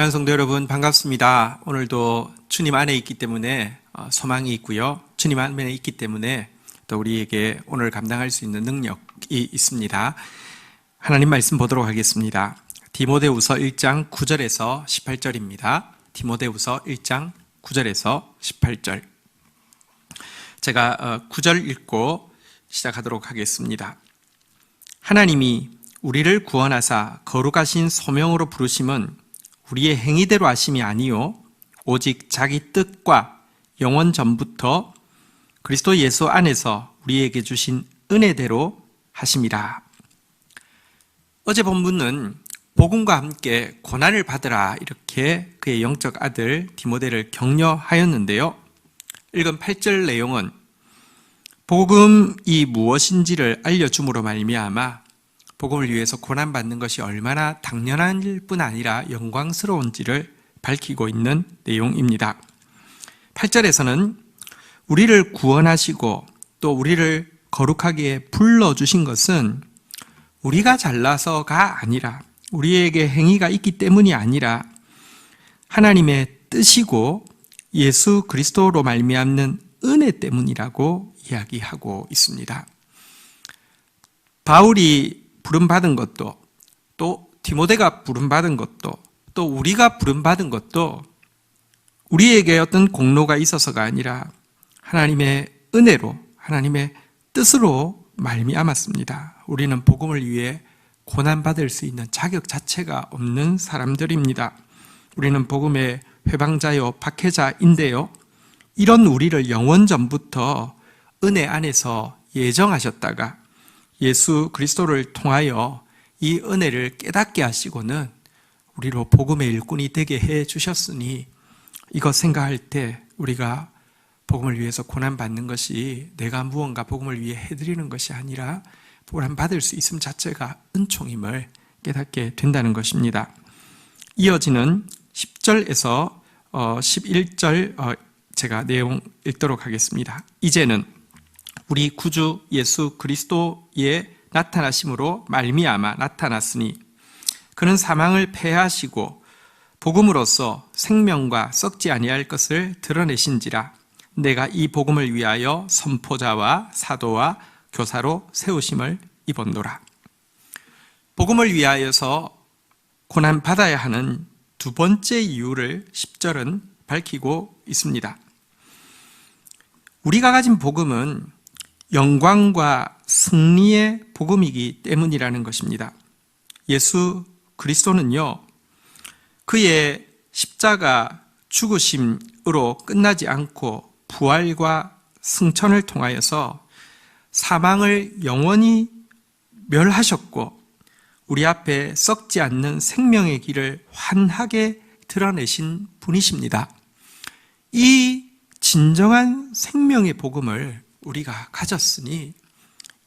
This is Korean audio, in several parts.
사랑하는 성도 여러분, 반갑습니다. 오늘도 주님 안에 있기 때문에 소망이 있고요. 주님 안에 있기 때문에 또 우리에게 오늘 감당할 수 있는 능력이 있습니다. 하나님 말씀 보도록 하겠습니다. 디모데후서 1장 9절에서 18절입니다. 디모데후서 1장 9절에서 18절. 제가 9절 읽고 시작하도록 하겠습니다. 하나님이 우리를 구원하사 거룩하신 소명으로 부르심은 우리의 행위대로 하심이 아니요 오직 자기 뜻과 영원 전부터 그리스도 예수 안에서 우리에게 주신 은혜대로 하심이라. 어제 본문은 복음과 함께 고난을 받으라 이렇게 그의 영적 아들 디모데를 격려하였는데요. 읽은 8절 내용은 복음이 무엇인지를 알려줌으로 말미암아 복음을 위해서 고난받는 것이 얼마나 당연한 뿐 아니라 영광스러운지를 밝히고 있는 내용입니다. 8절에서는 우리를 구원하시고 또 우리를 거룩하게 불러주신 것은 우리가 잘나서가 아니라 우리에게 행위가 있기 때문이 아니라 하나님의 뜻이고 예수 그리스도로 말미암는 은혜 때문이라고 이야기하고 있습니다. 바울이 부름받은 것도 또 디모데가 부름받은 것도 또 우리가 부름받은 것도 우리에게 어떤 공로가 있어서가 아니라 하나님의 은혜로 하나님의 뜻으로 말미암았습니다. 우리는 복음을 위해 고난받을 수 있는 자격 자체가 없는 사람들입니다. 우리는 복음의 회방자요 박해자인데요. 이런 우리를 영원 전부터 은혜 안에서 예정하셨다가 예수 그리스도를 통하여 이 은혜를 깨닫게 하시고는 우리로 복음의 일꾼이 되게 해 주셨으니 이것 생각할 때 우리가 복음을 위해서 고난받는 것이 내가 무언가 복음을 위해 해드리는 것이 아니라 고난받을 수 있음 자체가 은총임을 깨닫게 된다는 것입니다. 이어지는 10절에서 11절 제가 내용 읽도록 하겠습니다. 이제는 우리 구주 예수 그리스도의 나타나심으로 말미암아 나타났으니 그는 사망을 패하시고 복음으로써 생명과 썩지 아니할 것을 드러내신지라. 내가 이 복음을 위하여 선포자와 사도와 교사로 세우심을 입었노라. 복음을 위하여서 고난받아야 하는 두 번째 이유를 10절은 밝히고 있습니다. 우리가 가진 복음은 영광과 승리의 복음이기 때문이라는 것입니다. 예수 그리스도는요, 그의 십자가 죽으심으로 끝나지 않고 부활과 승천을 통하여서 사망을 영원히 멸하셨고 우리 앞에 썩지 않는 생명의 길을 환하게 드러내신 분이십니다. 이 진정한 생명의 복음을 우리가 가졌으니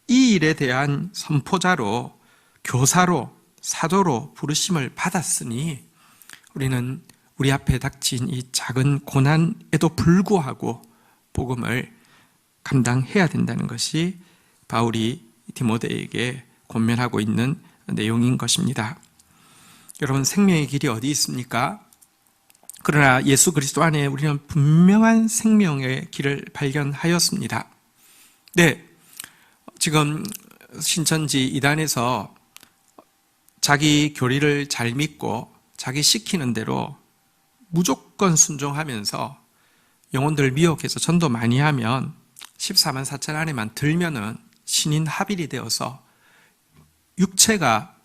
이 일에 대한 선포자로 교사로 사도로 부르심을 받았으니 우리는 우리 앞에 닥친 이 작은 고난에도 불구하고 복음을 감당해야 된다는 것이 바울이 디모데에게 권면하고 있는 내용인 것입니다. 여러분, 생명의 길이 어디 있습니까? 그러나 예수 그리스도 안에 우리는 분명한 생명의 길을 발견하였습니다. 네, 지금 신천지 이단에서 자기 교리를 잘 믿고 자기 시키는 대로 무조건 순종하면서 영혼들을 미혹해서 전도 많이 하면 14만 4천 안에만 들면은 신인 합일이 되어서 육체가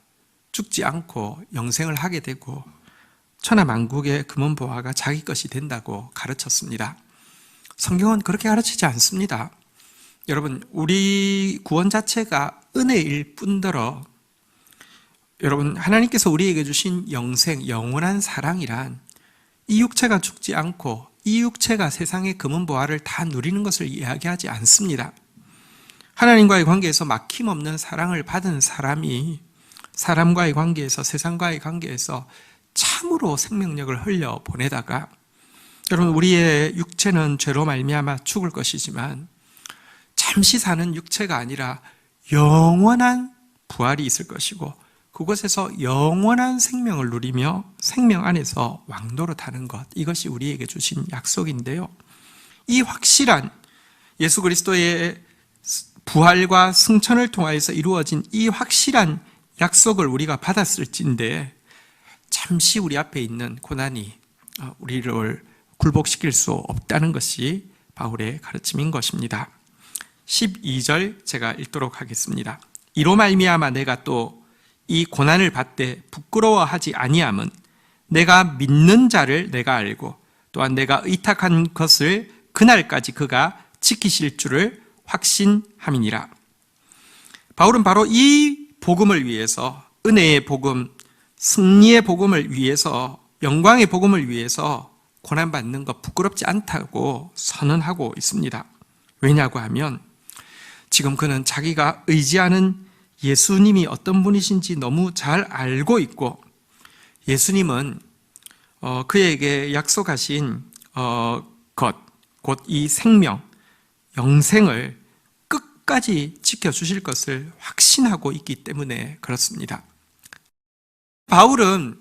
죽지 않고 영생을 하게 되고 천하만국의 금은보화가 자기 것이 된다고 가르쳤습니다. 성경은 그렇게 가르치지 않습니다. 여러분, 우리 구원 자체가 은혜일 뿐더러 여러분, 하나님께서 우리에게 주신 영생, 영원한 사랑이란 이 육체가 죽지 않고 이 육체가 세상의 금은보화를 다 누리는 것을 이야기하지 않습니다. 하나님과의 관계에서 막힘없는 사랑을 받은 사람이 사람과의 관계에서, 세상과의 관계에서 참으로 생명력을 흘려 보내다가 여러분, 우리의 육체는 죄로 말미암아 죽을 것이지만 잠시 사는 육체가 아니라 영원한 부활이 있을 것이고 그곳에서 영원한 생명을 누리며 생명 안에서 왕노릇하는 것, 이것이 우리에게 주신 약속인데요. 이 확실한 예수 그리스도의 부활과 승천을 통하여서 이루어진 이 확실한 약속을 우리가 받았을진데 잠시 우리 앞에 있는 고난이 우리를 굴복시킬 수 없다는 것이 바울의 가르침인 것입니다. 12절 제가 읽도록 하겠습니다. 이로 말미암아 내가 또 이 고난을 받되 부끄러워하지 아니함은 내가 믿는 자를 내가 알고 또한 내가 의탁한 것을 그날까지 그가 지키실 줄을 확신함이니라. 바울은 바로 이 복음을 위해서, 은혜의 복음, 승리의 복음을 위해서, 영광의 복음을 위해서 고난받는 것 부끄럽지 않다고 선언하고 있습니다. 왜냐고 하면 지금 그는 자기가 의지하는 예수님이 어떤 분이신지 너무 잘 알고 있고, 예수님은 그에게 약속하신 것, 곧 이 생명, 영생을 끝까지 지켜주실 것을 확신하고 있기 때문에 그렇습니다. 바울은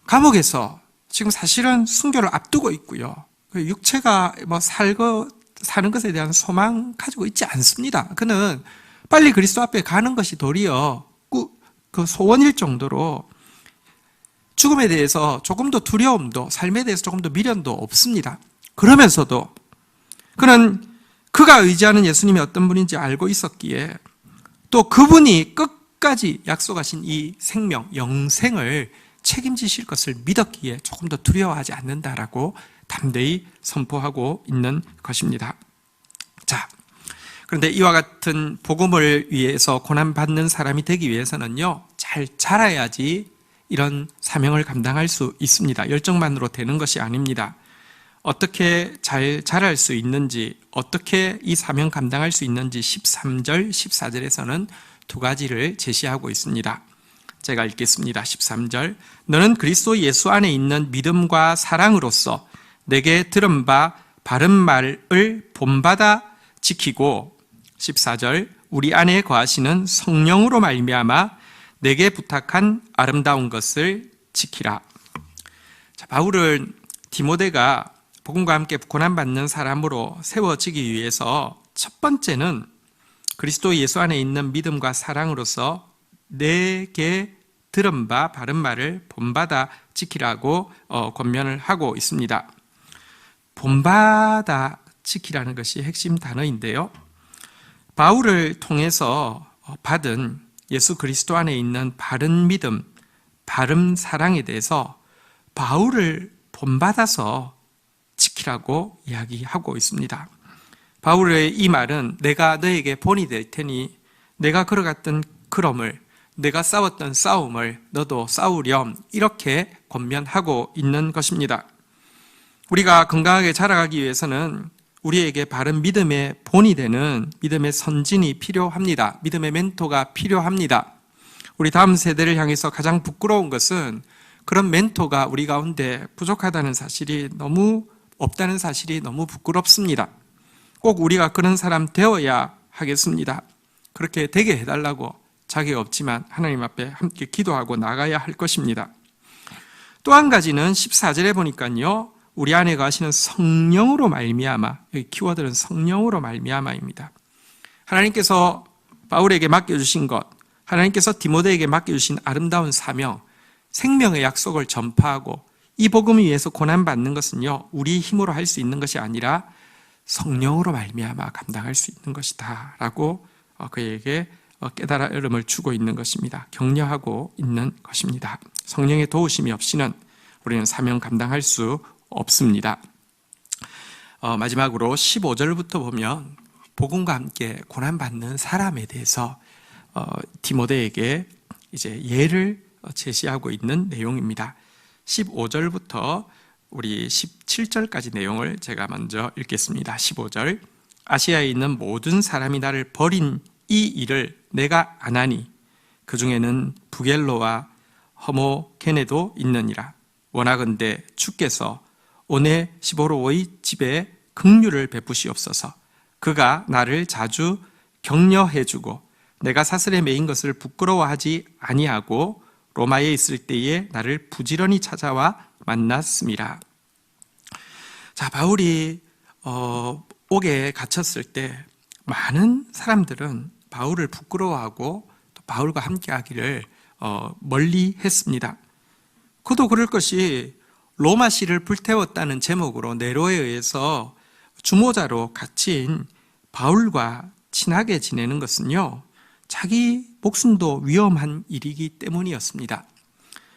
감옥에서 지금 사실은 순교를 앞두고 있고요. 육체가 사는 것에 대한 소망 가지고 있지 않습니다. 그는 빨리 그리스도 앞에 가는 것이 도리어 그 소원일 정도로 죽음에 대해서 조금도 두려움도, 삶에 대해서 조금도 미련도 없습니다. 그러면서도 그는 그가 의지하는 예수님이 어떤 분인지 알고 있었기에 또 그분이 끝까지 약속하신 이 생명, 영생을 책임지실 것을 믿었기에 조금 더 두려워하지 않는다라고 담대히 선포하고 있는 것입니다. 자, 그런데 이와 같은 복음을 위해서 고난받는 사람이 되기 위해서는요, 잘 자라야지 이런 사명을 감당할 수 있습니다. 열정만으로 되는 것이 아닙니다. 어떻게 잘 자랄 수 있는지, 어떻게 이 사명 감당할 수 있는지 13절, 14절에서는 두 가지를 제시하고 있습니다. 제가 읽겠습니다. 13절. 너는 그리스도 예수 안에 있는 믿음과 사랑으로서 내게 들은 바 바른 말을 본받아 지키고, 14절. 우리 안에 거하시는 성령으로 말미암아 내게 부탁한 아름다운 것을 지키라. 자, 바울은 디모데가 복음과 함께 고난받는 사람으로 세워지기 위해서 첫 번째는 그리스도 예수 안에 있는 믿음과 사랑으로서 내게 들은 바 바른 말을 본받아 지키라고 권면을 하고 있습니다. 본받아 지키라는 것이 핵심 단어인데요. 바울을 통해서 받은 예수 그리스도 안에 있는 바른 믿음, 바른 사랑에 대해서 바울을 본받아서 지키라고 이야기하고 있습니다. 바울의 이 말은 내가 너에게 본이 될 테니 내가 걸어갔던 걸음을, 내가 싸웠던 싸움을 너도 싸우렴, 이렇게 권면하고 있는 것입니다. 우리가 건강하게 자라가기 위해서는 우리에게 바른 믿음의 본이 되는 믿음의 선진이 필요합니다. 믿음의 멘토가 필요합니다. 우리 다음 세대를 향해서 가장 부끄러운 것은 그런 멘토가 우리 가운데 부족하다는 사실이 없다는 사실이 너무 부끄럽습니다. 꼭 우리가 그런 사람 되어야 하겠습니다. 그렇게 되게 해달라고 자격 없지만 하나님 앞에 함께 기도하고 나가야 할 것입니다. 또 한 가지는 14절에 보니까요, 우리 안에 거하시는 성령으로 말미암아, 여기 키워드는 성령으로 말미암아입니다. 하나님께서 바울에게 맡겨주신 것, 하나님께서 디모데에게 맡겨주신 아름다운 사명, 생명의 약속을 전파하고 이 복음을 위해서 고난받는 것은요, 우리 힘으로 할 수 있는 것이 아니라 성령으로 말미암아 감당할 수 있는 것이다 라고 그에게 깨달음을 주고 있는 것입니다. 격려하고 있는 것입니다. 성령의 도우심이 없이는 우리는 사명 감당할 수 없습니다. 마지막으로 15절부터 보면 복음과 함께 고난받는 사람에 대해서 디모데에게 이제 예를 제시하고 있는 내용입니다. 15절부터 우리 17절까지 내용을 제가 먼저 읽겠습니다. 15절. 아시아에 있는 모든 사람이 나를 버린 이 일을 내가 안 하니 그 중에는 부겔로와 허모게네도 있느니라. 원하건대 주께서 오네시보로의 집에 긍휼을 베푸시옵소서. 그가 나를 자주 격려해주고 내가 사슬에 매인 것을 부끄러워하지 아니하고 로마에 있을 때에 나를 부지런히 찾아와 만났습니다. 자, 바울이 옥에 갇혔을 때 많은 사람들은 바울을 부끄러워하고 또 바울과 함께 하기를 멀리 했습니다. 그도 그럴 것이 로마시를 불태웠다는 제목으로 네로에 의해서 주모자로 갇힌 바울과 친하게 지내는 것은요, 자기 목숨도 위험한 일이기 때문이었습니다.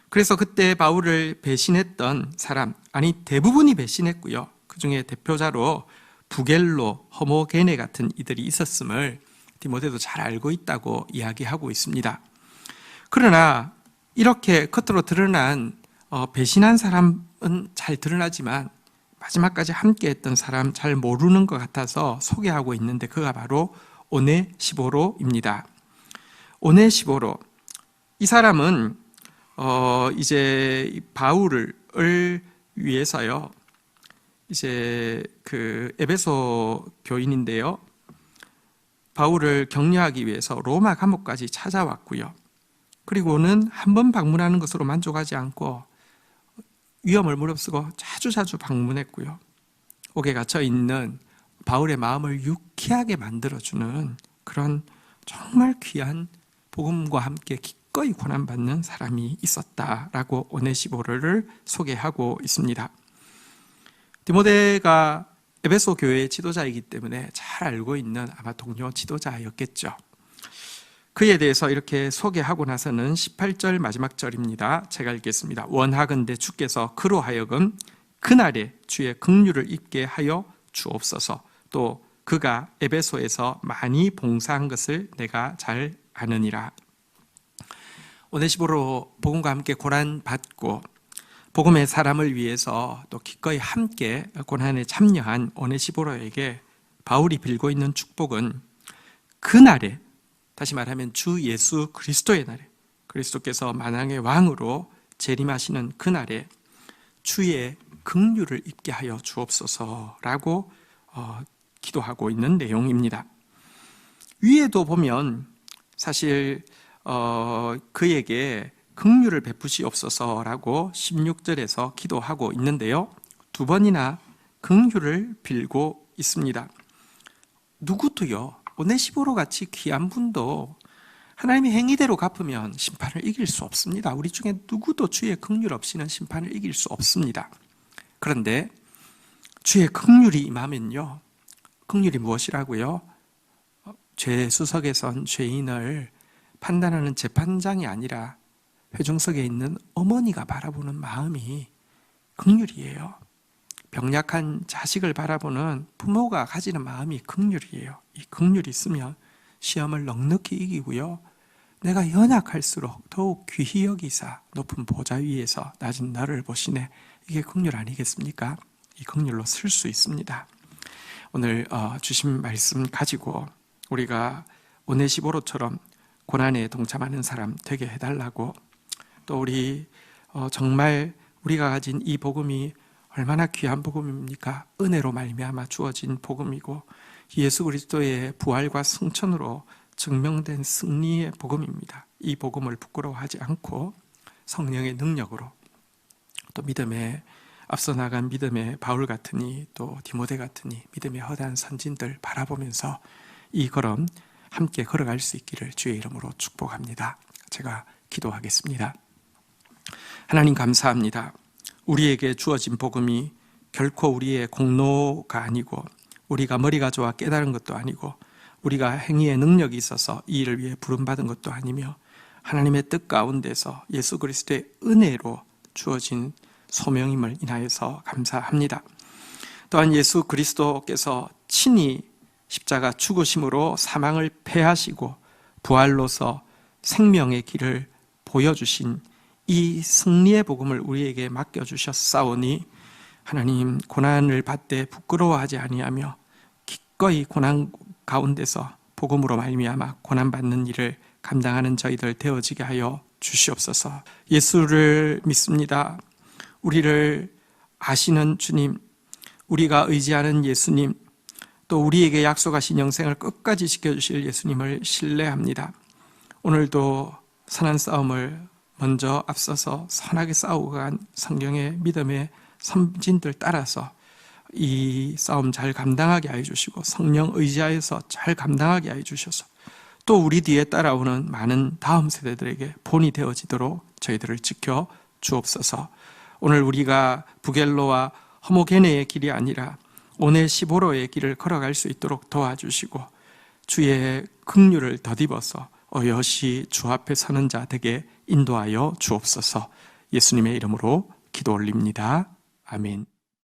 그래서 그때 바울을 배신했던 사람, 아니 대부분이 배신했고요. 그 중에 대표자로 부겔로, 허모게네 같은 이들이 있었음을 디모데도 잘 알고 있다고 이야기하고 있습니다. 그러나 이렇게 겉으로 드러난 배신한 사람은 잘 드러나지만 마지막까지 함께했던 사람 잘 모르는 것 같아서 소개하고 있는데 그가 바로 오네시보로입니다. 오네시보로, 이 사람은 이제 바울을 위해서요, 이제 그 에베소 교인인데요, 바울을 격려하기 위해서 로마 감옥까지 찾아왔고요. 그리고는 한 번 방문하는 것으로 만족하지 않고 위험을 무릅쓰고 자주 방문했고요. 옥에 갇혀 있는 바울의 마음을 유쾌하게 만들어주는 그런 정말 귀한 복음과 함께 기꺼이 고난받는 사람이 있었다라고 오네시보로를 소개하고 있습니다. 디모데가 에베소 교회의 지도자이기 때문에 잘 알고 있는 아마 동료 지도자였겠죠. 그에 대해서 이렇게 소개하고 나서는 18절 마지막 절입니다. 제가 읽겠습니다. 원하건대 주께서 그로 하여금 그날에 주의 긍휼을 입게 하여 주옵소서. 또 그가 에베소에서 많이 봉사한 것을 내가 잘 아느니라. 오네시보로 복음과 함께 고난받고 복음의 사람을 위해서 또 기꺼이 함께 고난에 참여한 오네시보로에게 바울이 빌고 있는 축복은 그날에, 다시 말하면 주 예수 그리스도의 날에, 그리스도께서 만왕의 왕으로 재림하시는 그날에 주의 긍휼을 입게 하여 주옵소서라고 기도하고 있는 내용입니다. 위에도 보면 사실 그에게 긍휼을 베푸시옵소서라고 16절에서 기도하고 있는데요, 두 번이나 긍휼을 빌고 있습니다. 누구도요, 오네시보로 같이 귀한 분도 하나님의 행위대로 갚으면 심판을 이길 수 없습니다. 우리 중에 누구도 주의 긍휼 없이는 심판을 이길 수 없습니다. 그런데 주의 긍휼이 임하면요, 긍휼이 무엇이라고요? 죄 수석에 선 죄인을 판단하는 재판장이 아니라 회중석에 있는 어머니가 바라보는 마음이 긍휼이에요. 병약한 자식을 바라보는 부모가 가지는 마음이 긍휼이에요. 이 긍휼이 있으면 시험을 넉넉히 이기고요, 내가 연약할수록 더욱 귀히 여기사 높은 보좌 위에서 낮은 나를 보시네. 이게 긍휼 아니겠습니까? 이 긍휼로 쓸 수 있습니다. 오늘 주신 말씀 가지고 우리가 오네시보로처럼 고난에 동참하는 사람 되게 해달라고, 또 우리 정말 우리가 가진 이 복음이 얼마나 귀한 복음입니까? 은혜로 말미암아 주어진 복음이고 예수 그리스도의 부활과 승천으로 증명된 승리의 복음입니다. 이 복음을 부끄러워하지 않고 성령의 능력으로, 또 믿음에 앞서 나간 믿음의 바울 같으니 또 디모데 같으니 믿음의 허다한 선진들 바라보면서 이 걸음 함께 걸어갈 수 있기를 주의 이름으로 축복합니다. 제가 기도하겠습니다. 하나님 감사합니다. 우리에게 주어진 복음이 결코 우리의 공로가 아니고 우리가 머리가 좋아 깨달은 것도 아니고 우리가 행위의 능력이 있어서 이 일을 위해 부름받은 것도 아니며 하나님의 뜻 가운데서 예수 그리스도의 은혜로 주어진 소명임을 인하여서 감사합니다. 또한 예수 그리스도께서 친히 십자가 죽으심으로 사망을 패하시고 부활로서 생명의 길을 보여주신 이 승리의 복음을 우리에게 맡겨주셨사오니 하나님, 고난을 받되 부끄러워하지 아니하며 기꺼이 고난 가운데서 복음으로 말미암아 고난받는 일을 감당하는 저희들 되어지게 하여 주시옵소서. 예수를 믿습니다. 우리를 아시는 주님, 우리가 의지하는 예수님, 또 우리에게 약속하신 영생을 끝까지 지켜주실 예수님을 신뢰합니다. 오늘도 선한 싸움을 먼저 앞서서 선하게 싸우고 간 성경의 믿음의 선진들 따라서 이 싸움 잘 감당하게 해 주시고 성령 의지하여서 잘 감당하게 해 주셔서 또 우리 뒤에 따라오는 많은 다음 세대들에게 본이 되어지도록 저희들을 지켜 주옵소서. 오늘 우리가 부겔로와 허모게네의 길이 아니라 오네시보로의 길을 걸어갈 수 있도록 도와주시고 주의 긍휼을 덧입어서 여시 주 앞에 서는 자 되게 인도하여 주옵소서. 예수님의 이름으로 기도 올립니다. 아멘.